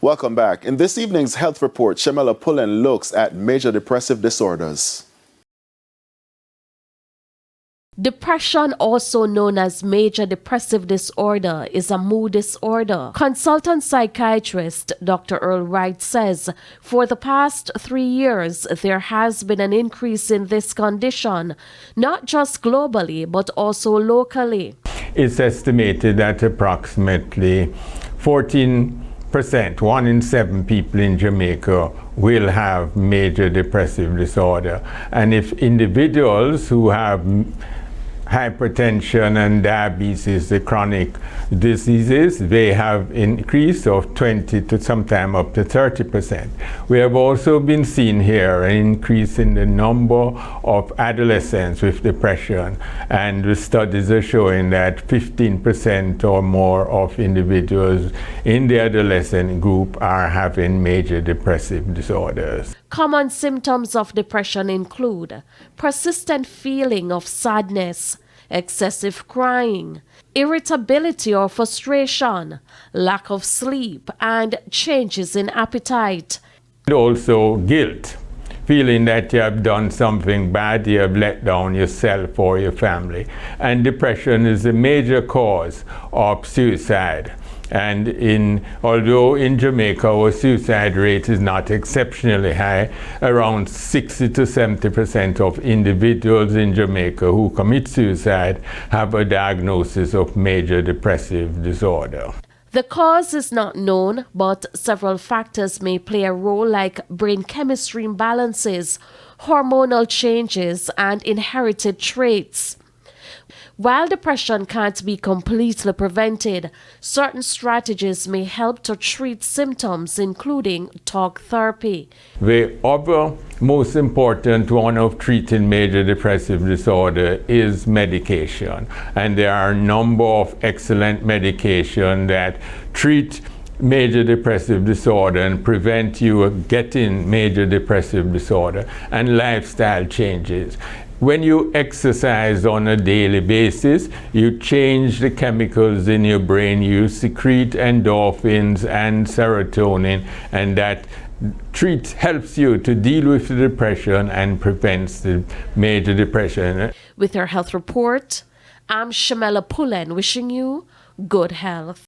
Welcome back. In this evening's health report, Shamela Pullen looks at major depressive disorders. Depression, also known as major depressive disorder, is a mood disorder. Consultant psychiatrist Dr. Earl Wright says for the past 3 years, there has been an increase in this condition, not just globally, but also locally. It's estimated that approximately 14%, 1 in 7 people in Jamaica will have major depressive disorder. And if individuals who have hypertension and diabetes, the chronic diseases, they have increased of 20 to sometime up to 30%. We have also been seeing here an increase in the number of adolescents with depression, and the studies are showing that 15% or more of individuals in the adolescent group are having major depressive disorders. Common symptoms of depression include persistent feeling of sadness, excessive crying, irritability or frustration, lack of sleep, and changes in appetite. Also guilt, feeling that you have done something bad, you have let down yourself or your family. And depression is a major cause of suicide. And although in Jamaica our suicide rate is not exceptionally high, around 60 to 70% of individuals in Jamaica who commit suicide have a diagnosis of major depressive disorder. The cause is not known, but several factors may play a role, like brain chemistry imbalances, hormonal changes, and inherited traits. While depression can't be completely prevented, certain strategies may help to treat symptoms, including talk therapy. The other most important one of treating major depressive disorder is medication. And there are a number of excellent medication that treat major depressive disorder and prevent you of getting major depressive disorder, and lifestyle changes. When you exercise on a daily basis, you change the chemicals in your brain, you secrete endorphins and serotonin, and that helps you to deal with the depression and prevents the major depression. With your health report, I'm Shamela Pullen, wishing you good health.